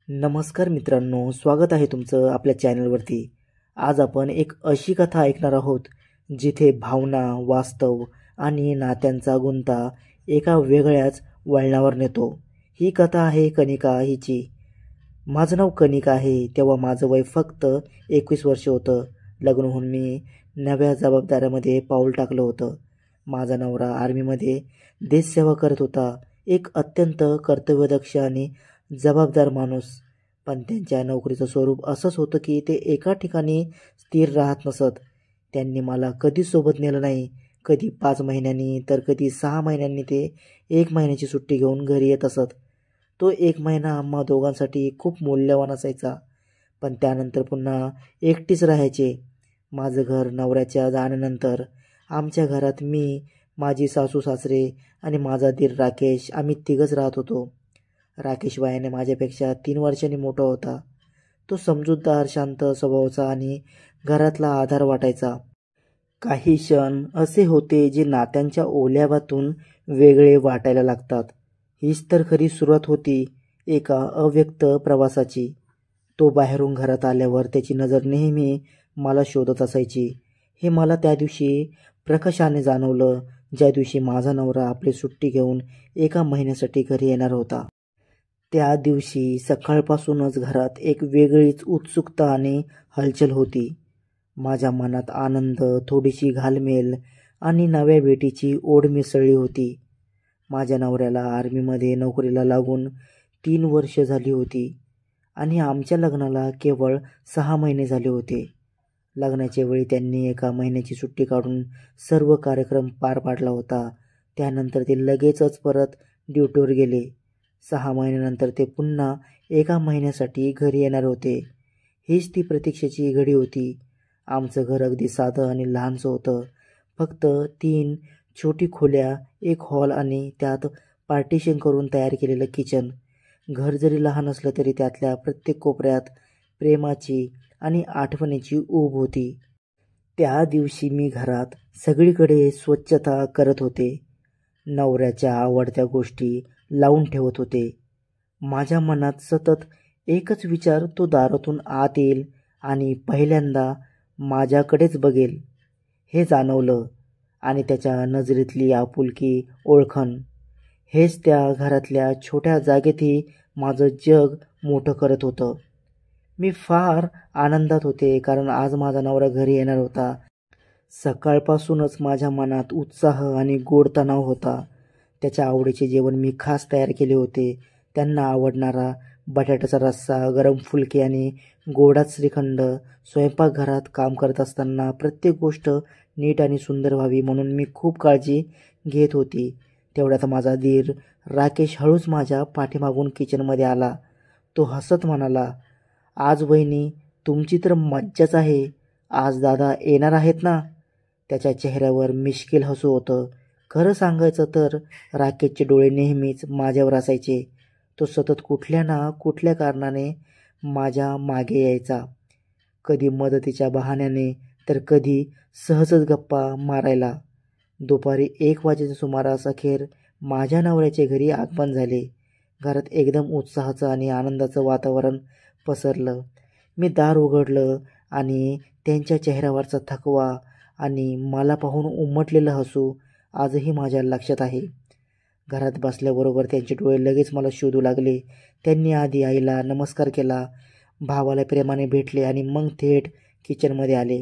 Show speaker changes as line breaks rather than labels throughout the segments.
नमस्कार मित्रांनो, स्वागत आहे तुमचं आपल्या चॅनलवरती. आज आपण एक अशी कथा ऐकणार आहोत जिथे भावना, वास्तव आणि नात्यांचा गुंता एका वेगळ्याच वळणावर नेतो. ही कथा आहे कनिका हिची. माझं नाव कनिका आहे. तेव्हा माझं वय फक्त 21 वर्ष होतं. लग्न होऊन मी नव्या जबाबदाऱ्यामध्ये पाऊल टाकलं होतं. माझा नवरा आर्मीमध्ये देशसेवा करत होता. एक अत्यंत कर्तव्यदक्ष आणि जबाबदार माणूस. पण त्यांच्या नोकरीचं स्वरूप असंच होतं की ते एका ठिकाणी स्थिर राहत नसत. त्यांनी मला कधीच सोबत नेलं नाही. कधी 5 महिन्यांनी तर कधी 6 महिन्यांनी ते 1 महिन्याची सुट्टी घेऊन घरी येत असत. तो 1 महिना आम्हा दोघांसाठी खूप मौल्यवान असायचा. पण त्यानंतर पुन्हा एकटीच राहायचे. माझं घर नवऱ्याच्या जाण्यानंतर आमच्या घरात मी, माझी सासू सासरे आणि माझा दीर राकेश आम्ही तिघंच राहत होतो. राकेश वयाने माझ्यापेक्षा 3 वर्षांनी मोठा होता. तो समजूतदार, शांत स्वभावाचा आणि घरातला आधार वाटायचा. काही क्षण असे होते जे नात्यांच्या ओल्याव्यातून वेगळे वाटायला लागतात. हीच तर खरी सुरुवात होती एका अव्यक्त प्रवासाची. तो बाहेरून घरात आल्यावर त्याची नजर नेहमी मला शोधत असायची. हे मला त्या दिवशी प्रकर्षाने जाणवलं, ज्या दिवशी माझा नवरा आपली सुट्टी घेऊन 1 महिन्यासाठी घरी येणार होता. त्या दिवशी सकाळपासूनच घरात एक वेगळीच उत्सुकता आणि हलचल होती. माझ्या मनात आनंद, थोडीशी घालमेल आणि नव्या भेटीची ओढ मिसळली होती. माझ्या नवऱ्याला आर्मीमध्ये नोकरीला लागून 3 वर्ष झाली होती आणि आमच्या लग्नाला केवळ 6 महिने झाले होते. लग्नाच्या वेळी त्यांनी 1 महिन्याची सुट्टी काढून सर्व कार्यक्रम पार पाडला होता. त्यानंतर ते लगेचच परत ड्युटीवर गेले. 6 महिन्यानंतर ते पुन्हा 1 महिन्यासाठी घरी येणार होते. हीच ती प्रतीक्षेची घडी होती. आमचं घर अगदी साधं आणि लहानसं होतं. फक्त 3 छोटी खोल्या, 1 हॉल आणि त्यात पार्टिशन करून तयार केलेलं किचन. घर जरी लहान असलं तरी त्यातल्या प्रत्येक कोपऱ्यात प्रेमाची आणि आठवणीची ऊब होती. त्या दिवशी मी घरात सगळीकडे स्वच्छता करत होते. नवऱ्याच्या आवडत्या गोष्टी लावून ठेवत होते. माझ्या मनात सतत एकच विचार, तो दारातून आत येईल आणि पहिल्यांदा माझ्याकडेच बघेल हे जाणवलं. आणि त्याच्या नजरेतली आपुलकी, ओळखण, हेच त्या घरातल्या छोट्या जागेतही माझं जग मोठं करत होतं. मी फार आनंदात होते कारण आज माझा नवरा घरी येणार होता. सकाळपासूनच माझ्या मनात उत्साह आणि गोड तणाव होता. त्याच्या आवडीचे जेवण मी खास तयार केले होते. त्यांना आवडणारा बटाट्याचा रस्सा, गरम फुलके आणि गोडात श्रीखंड. स्वयंपाकघरात काम करत असताना प्रत्येक गोष्ट नीट आणि सुंदर व्हावी म्हणून मी खूप काळजी घेत होती. तेवढ्यात माझा दीर राकेश हळूच माझ्या पाठीमागून किचनमध्ये आला. तो हसत म्हणाला, "आज वहिनी, तुमची तर मज्जाच आहे. आज दादा येणार आहेत ना?" त्याच्या चेहऱ्यावर मिश्किल हसू होतं. खरं सांगायचं तर राकेशचे डोळे नेहमीच माझ्यावर असायचे. तो सतत कुठल्या ना कुठल्या कारणाने माझ्या मागे यायचा. कधी मदतीच्या बहाण्याने तर कधी सहजच गप्पा मारायला. दुपारी 1 वाजेच्या सुमारास अखेर माझ्या नवऱ्याचे घरी आगमन झाले. घरात एकदम उत्साहाचं आणि आनंदाचं वातावरण पसरलं. मी दार उघडलं आणि त्यांच्या चेहऱ्यावरचा थकवा आणि मला पाहून उमटलेलं हसू आजही माझ्या लक्षात आहे. घरात बसल्याबरोबर त्यांचे डोळे लगेच मला शोधू लागले. त्यांनी आधी आईला नमस्कार केला, भावाला प्रेमाने भेटले आणि मग थेट किचनमध्ये आले.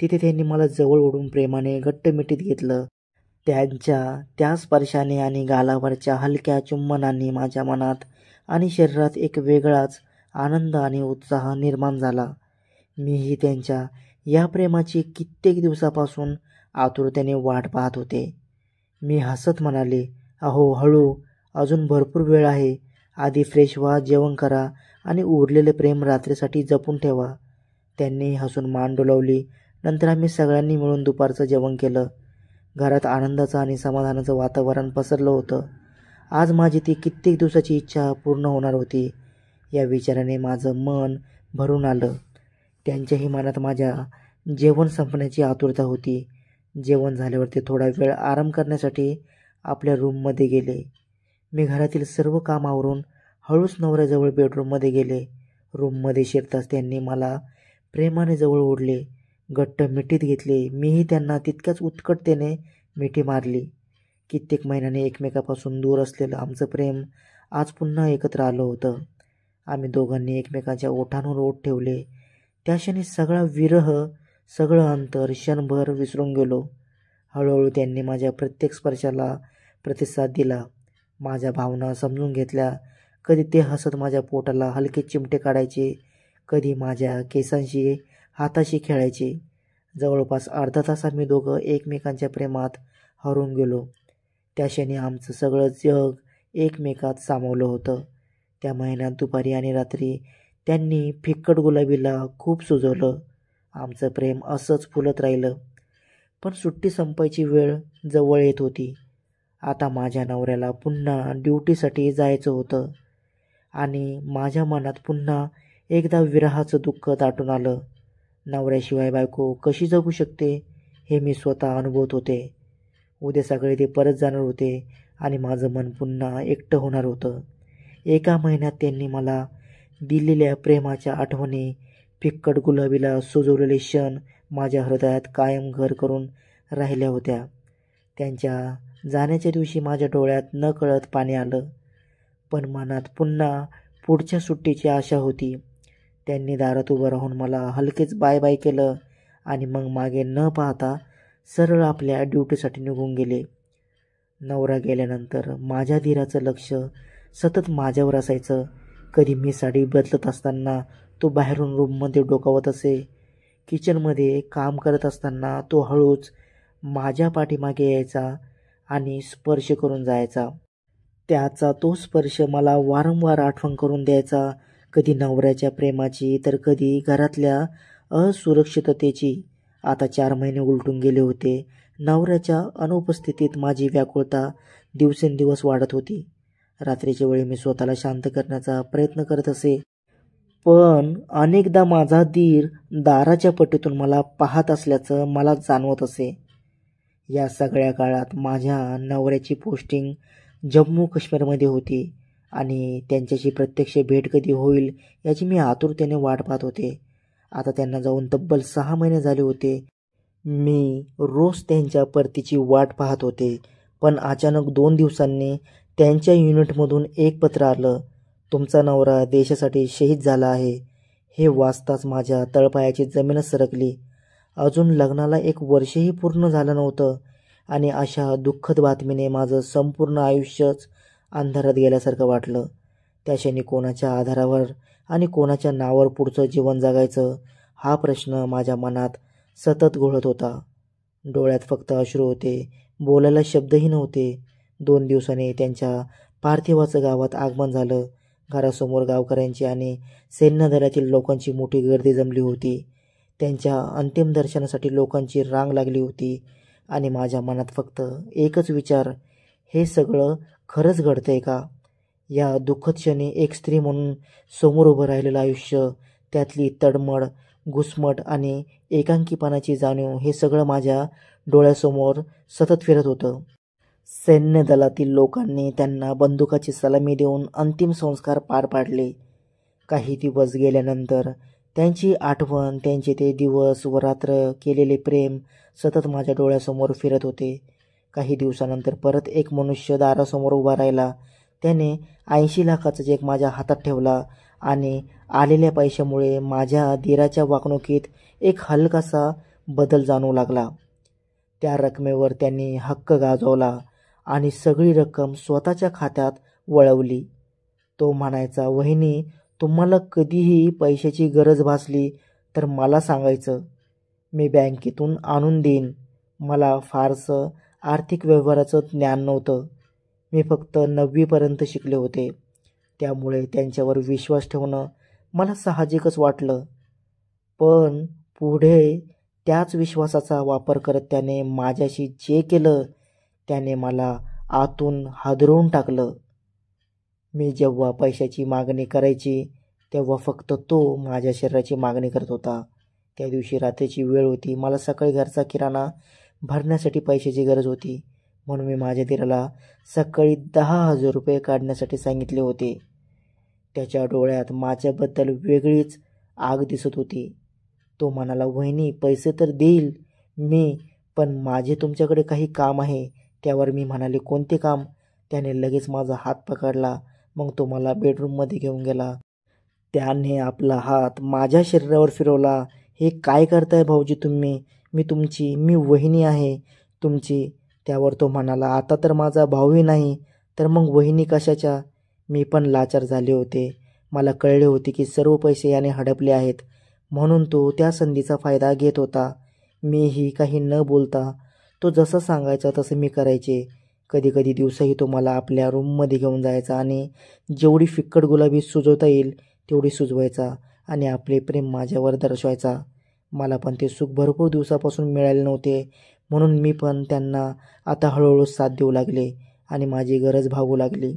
तिथे त्यांनी मला जवळ ओढून प्रेमाने घट्ट मिठीत घेतलं. त्यांच्या त्या स्पर्शाने आणि गालावरच्या हलक्या चुंबनांनी माझ्या मनात आणि शरीरात एक वेगळाच आनंद आणि उत्साह निर्माण झाला. मीही त्यांच्या या प्रेमाची कित्येक दिवसापासून आतुरतेने वाट पाहत होते. मी हसत म्हणाले, "अहो हळू, अजून भरपूर वेळ आहे. आधी फ्रेश व्हा, जेवण करा आणि उरलेले प्रेम रात्रीसाठी जपून ठेवा." त्यांनी हसून मान डोलावली. नंतर आम्ही सगळ्यांनी मिळून दुपारचं जेवण केलं. घरात आनंदाचं आणि समाधानाचं वातावरण पसरलं होतं. आज माझी ती कित्येक दिवसाची इच्छा पूर्ण होणार होती. या विचाराने माझं मन भरून आलं. त्यांच्याही मनात माझ्या जेवण संपण्याची आतुरता होती. जेवण झाल्यावर ते थोडा वेळ आराम करण्यासाठी आपल्या रूममध्ये गेले. मी घरातील सर्व काम आवरून हळूच नवऱ्याजवळ बेडरूममध्ये गेले. रूममध्ये शिरताच त्यांनी मला प्रेमाने जवळ ओढले, घट्ट मिठीत घेतले. मीही त्यांना तितक्याच उत्कटतेने मिठी मारली. कित्येक महिन्यांनी एकमेकापासून दूर असलेलं आमचं प्रेम आज पुन्हा एकत्र आलं होतं. आम्ही दोघांनी एकमेकांच्या ओठांवर ओठ ठेवले. त्या क्षणी सगळा विरह, सगळं अंतर क्षणभर विसरून गेलो. हळूहळू त्यांनी माझ्या प्रत्येक स्पर्शाला प्रतिसाद दिला, माझ्या भावना समजून घेतल्या. कधी ते हसत माझ्या पोटाला हलके चिमटे काढायचे, कधी माझ्या केसांशी हाताशी खेळायचे. जवळपास अर्धा तास आम्ही दोघं एकमेकांच्या प्रेमात हरवून गेलो. त्या क्षणी आमचं सगळं जग एकमेकात सामावलं होतं. त्या महिन्यात दुपारी आणि रात्री त्यांनी फिक्कट गुलाबीला खूप सुजवलं. आमचं प्रेम असंच फुलत राहिलं. पण सुट्टी संपायची वेळ जवळ येत होती. आता माझ्या नवऱ्याला पुन्हा ड्युटीसाठी जायचं होतं आणि माझ्या मनात पुन्हा एकदा विरहाचं दुःख दाटून आलं. नवऱ्याशिवाय बायको कशी जगू शकते हे मी स्वतः अनुभवत होते. उद्या सकाळी ते परत जाणार होते आणि माझं मन पुन्हा एकटं होणार होतं. एका महिन्यात त्यांनी मला दिलेल्या प्रेमाच्या आठवणी, फिक्कट गुलाबीला सुजवलेले क्षण माझ्या हृदयात कायम घर करून राहिल्या होत्या. त्यांच्या जाण्याच्या दिवशी माझ्या डोळ्यात नकळत पाणी आलं, पण मनात पुन्हा पुढच्या सुट्टीची आशा होती. त्यांनी दारात उभं राहून मला हलकेच बाय बाय केलं आणि मग मागे न पाहता सरळ आपल्या ड्युटीसाठी निघून गेले. नवरा गेल्यानंतर माझ्या धीराचं लक्ष सतत माझ्यावर असायचं. कधी मी साडी बदलत असताना तो बाहेरून रूममध्ये डोकावत असे. किचनमध्ये काम करत असताना तो हळूच माझ्या पाठीमागे यायचा आणि स्पर्श करून जायचा. त्याचा तो स्पर्श मला वारंवार आठवण करून द्यायचा, कधी नवऱ्याच्या प्रेमाची तर कधी घरातल्या असुरक्षिततेची. आता 4 महिने उलटून गेले होते. नवऱ्याच्या अनुपस्थितीत माझी व्याकुळता दिवसेंदिवस वाढत होती. रात्रीच्या वेळी मी स्वतःला शांत करण्याचा प्रयत्न करत असे, पण अनेकदा माझा धीर दाराच्या पट्टीतून मला पाहत असल्याचं मला जाणवत असे. या सगळ्या काळात माझ्या नवऱ्याची पोस्टिंग जम्मू काश्मीरमध्ये होती आणि त्यांच्याशी प्रत्यक्ष भेट कधी होईल याची मी आतुरतेने वाट पाहत होते. आता त्यांना जाऊन तब्बल 6 महिने झाले होते. मी रोज त्यांच्या परतीची वाट पाहत होते, पण अचानक 2 दिवसांनी त्यांच्या युनिटमधून एक पत्र आलं. तुमचा नवरा देशासाठी शहीद झाला आहे. हे वाचताच माझ्या तळपायाची जमीनच सरकली. अजून लग्नाला 1 वर्षही पूर्ण झालं नव्हतं आणि अशा दुःखद बातमीने माझं संपूर्ण आयुष्यच अंधारात गेल्यासारखं वाटलं. त्या क्षणी कोणाच्या आधारावर आणि कोणाच्या नावावर पुढचं जीवन जगायचं हा प्रश्न माझ्या मनात सतत घोळत होता. डोळ्यात फक्त अश्रू होते, बोलायला शब्दही नव्हते. 2 दिवसांनी त्यांच्या पार्थिवाचं गावात आगमन झालं. घरासमोर गावकऱ्यांची आणि सैन्यदलातील लोकांची मोठी गर्दी जमली होती. त्यांच्या अंतिम दर्शनासाठी लोकांची रांग लागली होती आणि माझ्या मनात फक्त एकच विचार, हे सगळं खरंच घडतंय का? या दुःखद क्षणी एक स्त्री म्हणून समोर उभं राहिलेलं आयुष्य, त्यातली तडमड, घुसमट आणि एकांकीपणाची जाणीव, हे सगळं माझ्या डोळ्यासमोर सतत फिरत होतं. सैन्य दलातील लोकांनी त्यांना बंदुकाची सलामी देऊन अंतिम संस्कार पार पाडले. काही दिवस गेल्यानंतर त्यांची आठवण, त्यांचे ते दिवस व रात्र केलेले प्रेम सतत माझ्या डोळ्यासमोर फिरत होते. काही दिवसानंतर परत एक मनुष्य दारासमोर उभा राहिला. त्याने 80 लाखाचा चेक माझ्या हातात ठेवला आणि आलेल्या पैशामुळे माझ्या धीराच्या वागणुकीत एक हलकासा बदल जाणवू लागला. त्या रकमेवर त्यांनी हक्क गाजवला आणि सगळी रक्कम स्वतःच्या खात्यात वळवली. तो म्हणायचा, वहिनी, तुम्हाला कधीही पैशाची गरज भासली तर मला सांगायचं, मी बँकेतून आणून देईन. मला फारसं आर्थिक व्यवहाराचं ज्ञान नव्हतं. मी फक्त 9वी पर्यंत शिकले होते. त्यामुळे त्यांच्यावर विश्वास ठेवणं मला साहजिकच वाटलं. पण पुढे त्याच विश्वासाचा वापर करत त्याने माझ्याशी जे केलं त्याने मला आतून हादरवून टाकलं. मी जेव्हा पैशाची मागणी करायची तेव्हा फक्त तो माझ्या शरीराची मागणी करत होता. त्या दिवशी रात्रीची वेळ होती. मला सकाळी घरचा किराणा भरण्यासाठी पैशाची गरज होती, म्हणून मी माझ्या धीराला सकाळी 10,000 रुपये काढण्यासाठी सांगितले होते. त्याच्या डोळ्यात माझ्याबद्दल वेगळीच आग दिसत होती. तो म्हणाला, वहिनी पैसे तर देईल मी, पण माझे तुमच्याकडे काही काम आहे. त्यावर मी म्हणाले, कोणते काम? त्याने लगेच माझा हात पकडला. मग तो मला बेडरूममध्ये घेऊन गेला. त्याने आपला हात माझ्या शरीरावर फिरवला. हे काय करताय भाऊजी तुम्ही? मी वहिनी आहे तुमची. त्यावर तो म्हणाला, आता तर माझा भाऊही नाही, तर मग वहिनी कशाच्या? मी पण लाचार झाले होते. मला कळले होते की सर्व पैसे याने हडपले आहेत, म्हणून तो त्या संधीचा फायदा घेत होता. मीही काही न बोलता तो जसं सांगायचा तसं मी करायचे. कधी कधी दिवसाही तो मला आपल्या रूममध्ये घेऊन जायचा आणि जेवढी फिक्कट गुलाबी सुजवता येईल तेवढी सुजवायचा आणि आपले प्रेम माझ्यावर दर्शवायचा. मला पण ते सुख भरपूर दिवसापासून मिळाले नव्हते, म्हणून मी पण त्यांना आता हळूहळू साथ देऊ लागले आणि माझी गरज भागू लागली.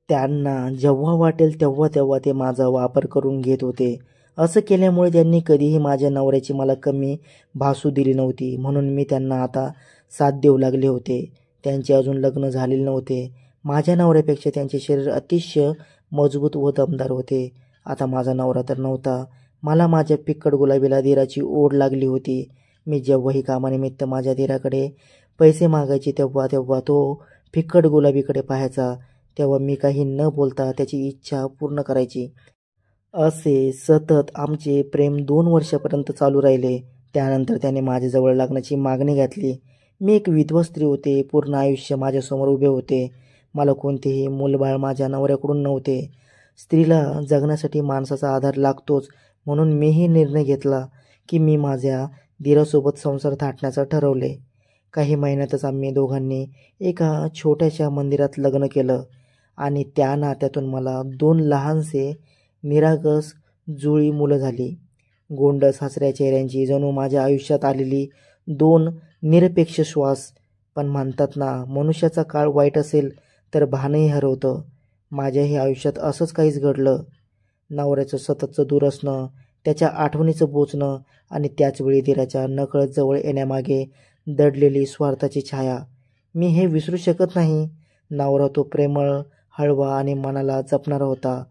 त्यांना जेव्हा वाटेल तेव्हा तेव्हा ते माझा वापर करून घेत होते. असं केल्यामुळे त्यांनी कधीही माझ्या नवऱ्याची मला कमी भासू दिली नव्हती, म्हणून मी त्यांना आता साथ देऊ लागले होते. त्यांचे अजून लग्न झालेले नव्हते. माझ्या नवऱ्यापेक्षा त्यांचे शरीर अतिशय मजबूत व दमदार होते. आता माझा नवरा तर नव्हता. मला माझ्या फिक्कट गुलाबीला धीराची ओढ लागली होती. मी जेव्हाही कामानिमित्त माझ्या धीराकडे पैसे मागायचे तेव्हा तेव्हा तो फिक्कट गुलाबीकडे पाहायचा. तेव्हा मी काही न बोलता त्याची इच्छा पूर्ण करायची. असे सतत आमचे प्रेम 2 वर्षापर्यंत चालू राहिले. त्यानंतर त्याने माझ्याजवळ लग्नाची मागणी घातली. मी एक विधवा स्त्री होते. पूर्ण आयुष्य माझ्यासमोर उभे होते. मला कोणतेही मूलबाळ माझ्या नवऱ्याकडून नव्हते. स्त्रीला जगण्यासाठी माणसाचा आधार लागतोच, म्हणून मीही निर्णय घेतला की मी माझ्या धीरासोबत संसार थाटण्याचं ठरवले. काही महिन्यातच आम्ही दोघांनी एका छोट्याशा मंदिरात लग्न केलं आणि त्या नात्यातून मला 2 लहानसे निरागस जुळी मुलं झाली. गोंडस हसऱ्या चेहऱ्यांची, जणू माझ्या आयुष्यात आलेली 2 निरपेक्ष श्वास. पण म्हणतात ना, मनुष्याचा काळ वाईट असेल तर भानही हरवतं. माझ्याही आयुष्यात असंच काहीच घडलं. नवऱ्याचं सततचं दूर असणं, त्याच्या आठवणीचं बोचणं आणि त्याचवेळी धीराच्या नकळत जवळ येण्यामागे दडलेली स्वार्थाची छाया. मी हे विसरू शकत नाही. नवरा तो प्रेमळ, हळवा आणि मनाला जपणारा होता,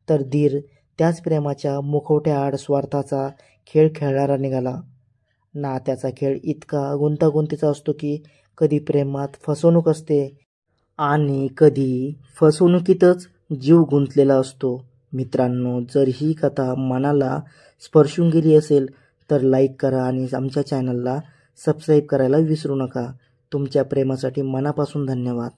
तर धीर त्याच प्रेमाच्या मुखवट्याआड स्वार्थाचा खेळ खेळणारा निघाला. नात्याचा खेळ इतका गुंतागुंतीचा असतो की कधी प्रेमात फसवणूक असते आणि कधी फसवणुकीतच जीव गुंतलेला असतो. मित्रांनो, जर ही कथा मनाला स्पर्शून गेली असेल तर लाईक करा आणि आमच्या चॅनलला सबस्क्राईब करायला विसरू नका. तुमच्या प्रेमासाठी मनापासून धन्यवाद.